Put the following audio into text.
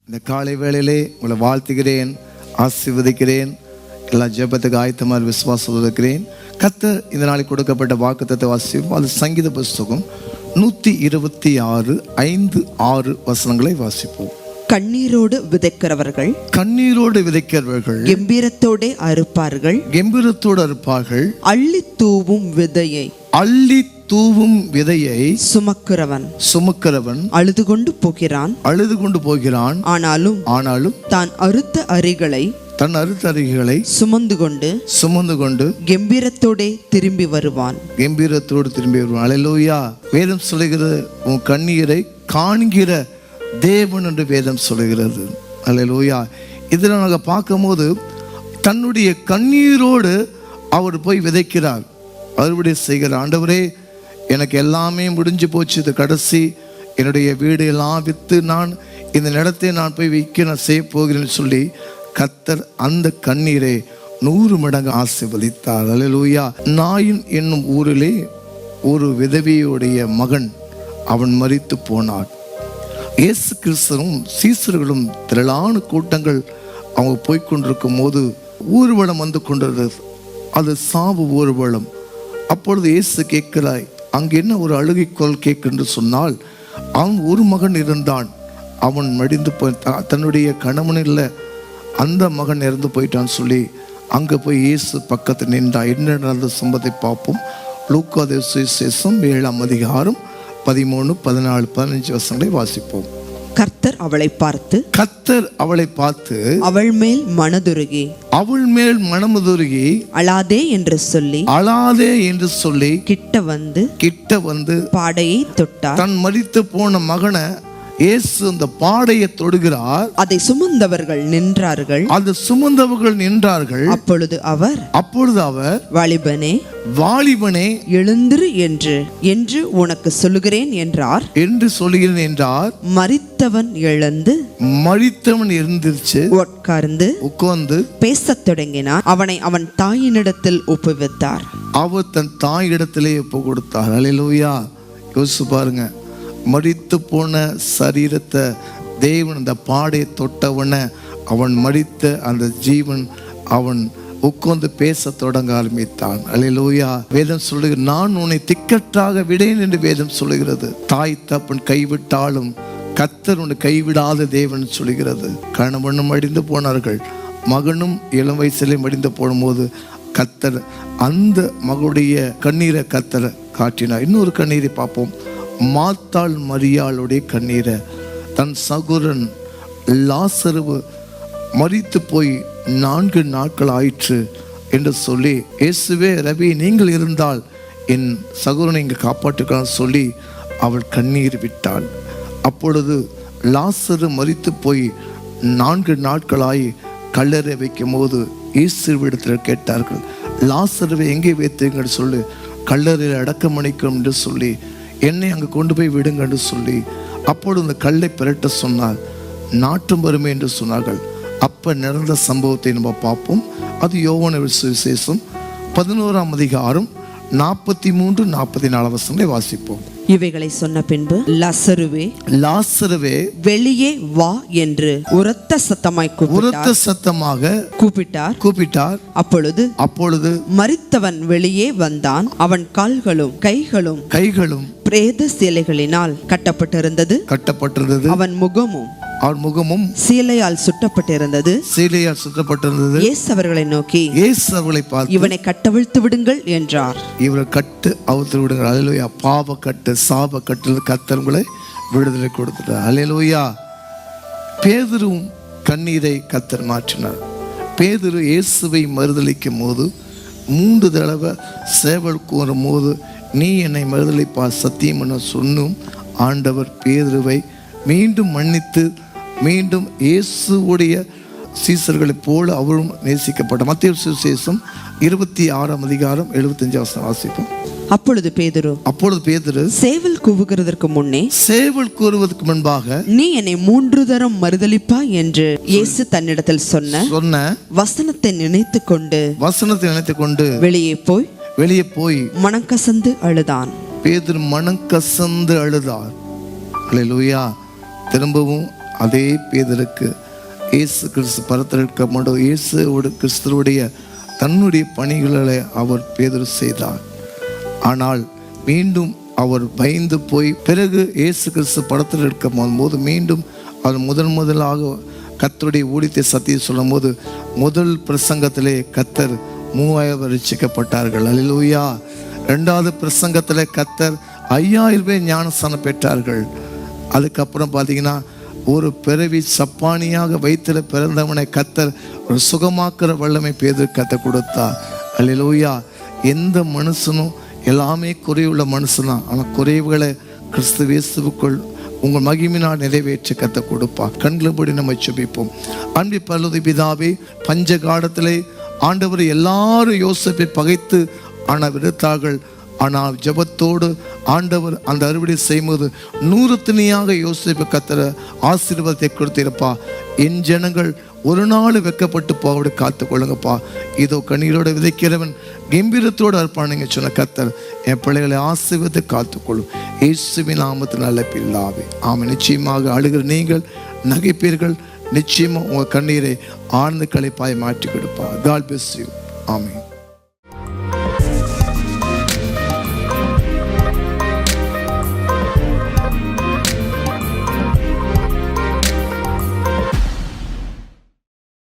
இந்த காலை வேளையிலே உங்களை வாழ்த்துகிறேன், ஆசீர்வதிக்கிறேன். எல்லா ஜெபத்துக்கு ஆயத்தமாக விசுவாசம் இருக்கிறேன். கர்த்தர் இந்த நாளைக்கு கொடுக்கப்பட்ட வாக்குத்தத்தை வாசிப்போம். அது சங்கீத புஸ்தகம் 126 5 6 வசனங்களை வாசிப்போம். கண்ணீரோடு விதைக்கிறவர்கள் கம்பீரத்தோடு அறுப்பார்கள். அள்ளி தூவும் விதையை சுமக்கிறவன் அழுது கொண்டு போகிறான். ஆனாலும் தான் அறுத்த அரிகளை சுமந்து கொண்டு கம்பீரத்தோடு திரும்பி வருவான். அல்லேலூயா. வேதம் சொல்லுகிறது, உன் கண்ணீரை காண்கிற தேவன் என்று வேதம் சொல்லுகிறது. அல்லேலூயா. இதில் நாங்கள் பார்க்கும்போது தன்னுடைய கண்ணீரோடு அவர் போய் விதைக்கிறார், அறுவடை செய்கிறார். ஆண்டவரே, எனக்கு எல்லாமே முடிஞ்சு போச்சு, இது கடைசி, என்னுடைய வீடு எல்லாம் விற்று நான் இந்த நிலத்தை நான் போய் நான் செய்ய போகிறேன்னு சொல்லி கர்த்தர் அந்த கண்ணீரை 100 மடங்கு ஆசீர்வதித்தார். அல்லேலூயா. நாயின் என்னும் ஊரிலே ஒரு விதவையுடைய மகன் அவன் மரித்து போனார். இயேசு கிறிஸ்துவும் சீசர்களும் திரளான கூட்டங்கள் அவங்க போய்கொண்டிருக்கும் போது ஊர்வலம் வந்து கொண்டிருந்தது. அது சாவு ஊர்வலம். அப்பொழுது இயேசு கேட்கிறாய், அங்கு என்ன ஒரு அழுகை குரல் கேட்கென்று சொன்னால், அவன் ஒரு மகன் இருந்தான், அவன் மடிந்து போய் தன்னுடைய கணவனில் அந்த மகன் இறந்து போயிட்டான்னு சொல்லி அங்கே போய் இயேசு பக்கத்தில் நின்றா. என்ன நடந்த சம்பவத்தை பார்ப்போம். லூக்கா சுவிசேஷம் 7ஆம் அதிகாரம் 13, 14, 15 வசனங்களை வாசிப்போம். கர்த்தர் அவளை பார்த்து அவள் மேல் மனதுருகி அழாதே என்று சொல்லி கிட்ட வந்து பாடையை தொட்டார். தன் மரித்து போன மகனை இயேசு அந்த பாடையை தொடுகிறார். அதை சுமந்தவர்கள் நின்றார்கள். அப்பொழுது அவர் வாலிபனே எழுந்திரு என்று உனக்கு சொல்லுகிறேன் என்றார். மரித்தவன் எழுந்திருச்சு உட்கார்ந்து பேசத் தொடங்கினார். அவனை அவன் தாயினிடத்தில் ஒப்புவித்தார். அவர் தன் தாயிடத்திலே ஒப்பு கொடுத்தார். அல்லேலூயா. யோசிச்சு பாருங்க, மரித்து போன சரீரத்தை தேவன் அந்த பாடையை தொட்டவன அவன் மரித்த அந்த ஜீவன் அவன் உட்கார்ந்து பேச தொடங்க ஆரம்பித்தான். அல்லேலூயா. வேதம் சொல்லுகிறது, நான் உன்னை திக்கற்றாக விடேன் என்று வேதம் சொல்லுகிறது. தாய் தப்பன் கைவிட்டாலும் கர்த்தர் உன்னை கைவிடாத தேவன் சொல்லுகிறது. கணவனும் மடிந்து போனார்கள், மகனும் இளம் வயசிலே மடிந்து போடும்போது கர்த்தர் அந்த மகளுடைய கண்ணீரை கர்த்தர் காட்டினார். இன்னொரு கண்ணீரை பார்ப்போம். மாத்தாள் மரியாளுடைய கண்ணீரை, தன் சகோதரன் லாசரு மரித்து போய் 4 நாட்கள் ஆயிற்று என்று சொல்லி, இயேசுவே ரவி, நீங்கள் இருந்தால் என் சகோதரனை இங்கே காப்பாற்றுக்கலாம் சொல்லி அவள் கண்ணீர் விட்டாள். அப்பொழுது லாசரு மரித்து போய் 4 நாட்களாகி கல்லறை வைக்கும் போது இயேசுவிடத்தில் கேட்டார்கள், லாசருவை எங்கே வைத்தீங்கன்னு சொல்லி, கல்லறையில் அடக்கம் அணிக்கும் என்று சொல்லி, என்னை அங்கே கொண்டு போய் விடுங்க என்று சொல்லி, அப்பொழுது அந்த கல்லை பிரட்ட சொன்னார். நாட்டும் வறுமை என்று சொன்னார்கள். அப்ப நடந்த சம்பவத்தை நம்ம பார்ப்போம். அது யோவான் சுவிசேஷம் 11ஆம் அதிகாரம் 43, 44 வசனங்களை வாசிப்போம். இவைகளை சொன்ன பின்பு லாசருவே வெளியே வா என்று உரத்த சத்தமாக கூப்பிட்டார். அப்பொழுது மரித்தவன் வெளியே வந்தான். அவன் கால்களும் கைகளும் பிரேத சேலைகளினால் கட்டப்பட்டிருந்தது. அவன் முகமும் சீலையால் சுட்டப்பட்டிருந்தது. இயேசு அவர்களை நோக்கி, இவனை கட்டவிழ்த்து விடுங்கள் என்றார். இவரை கட்டு அவுத்து விடுங்கள். அல்லேலூயா. பாவ கட்டு, சாப கட்டு கர்த்தர் உங்களை விடுதலை கொடுத்துட்டார். அல்லேலூயா. பேதுருவும் கண்ணீரை கர்த்தர் மாற்றினார். பேதுரு இயேசுவை மறுதலிக்கும் போது 3 தடவை சேவல் கூறும் போது, நீ என்னை மறுதலிப்பா சத்தியம் என சொன்னும் ஆண்டவர் பேதுருவை மீண்டும் மன்னித்து மீண்டும் இயேசுவுடைய சீசர்களைப் போல அவரும் நேசிக்கப்பட்ட. மத்தேயு சுவிசேஷம் 26ஆம் அதிகாரம் 75 வசனம் வாசிப்போம். அப்பொழுது பேதுரு சேவல் கூறுவதற்கு முன்பாக நீ என்னை 3 தரம் மறுதலிப்பா என்று இயேசு தன்னிடத்தில் சொன்ன வசனத்தை நினைத்துக் கொண்டு வெளியே போய் மனங்கசந்து அழுதான். பேதுரு மனங்கசந்து அழுதார். அல்லேலூயா. திரும்பவும் அதே பேதருக்கு இயேசு கிறிஸ்து பரத்திருக்க மாட்டோம், இயேசுவோட கிறிஸ்துவுடைய தன்னுடைய பணிகளை அவர் பேதர் செய்தார். ஆனால் மீண்டும் அவர் பயந்து போய் பிறகு இயேசு கிறிஸ்து படத்தில் எடுக்கும் போது மீண்டும் அவர் முதலாக கர்த்தருடைய ஊழியத்தை சத்தியம் சொல்லும் போது முதல் பிரசங்கத்திலே கர்த்தர் 3000 ரட்சிக்கப்பட்டார்கள். அல்லேலூயா. இரண்டாவது பிரசங்கத்திலே கர்த்தர் 5000 பேர் ஞானஸ்நானம் பெற்றார்கள். அதுக்கப்புறம் பார்த்தீங்கன்னா ஒரு பிறவி சப்பானியாக வயிற்றில பிறந்தவனை கர்த்தர் ஒரு சுகமாக்குற வல்லமை பேதர் கர்த்தர் கொடுத்தார். அல்லேலூயா. எந்த மனுஷனும் எல்லாமே குறைவுள்ள மனுஷன்தான், ஆனால் குறைவுகளை கிறிஸ்து இயேசுவுக்குள் உங்கள் மகிமையினால் நிறைவேற்றி கத்த கொடுப்பா. கண்களபடி நம்ம செபிப்போம். அன்பு பரலோக பிதாவே, பஞ்ச காலத்திலே ஆண்டவர் எல்லாரும் யோசேப்பை பகைத்து ஆனால் விடுத்தார்கள். ஆனால் ஜெபத்தோடு ஆண்டவர் அந்த அறுவடை செய்யும்போது 100 திணியாக யோசேப்பு கத்தர ஆசீர்வாதத்தை கொடுத்திருப்பா. என் ஜனங்கள் ஒரு நாள் வெக்கப்பட்டு போக காத்து கொள்ளுங்கப்பா. இதோ கண்ணீரோட விதைக்கிறவன் கம்பீரத்தோடு அர்ப்பணிங்க சொன்ன கத்தர் என் பிள்ளைகளை ஆசீர்வாதத்தை காத்துக்கொள்ளும். இயேசுவின் நாமத்தில் நல்ல பிள்ளாவே ஆமென். நிச்சயமாக அழுகிற நீங்கள் நகைப்பீர்கள், நிச்சயமாக உங்கள் கண்ணீரை ஆழ்ந்த களைப்பாய் மாற்றி கொடுப்பா. God bless you. ஆமென்.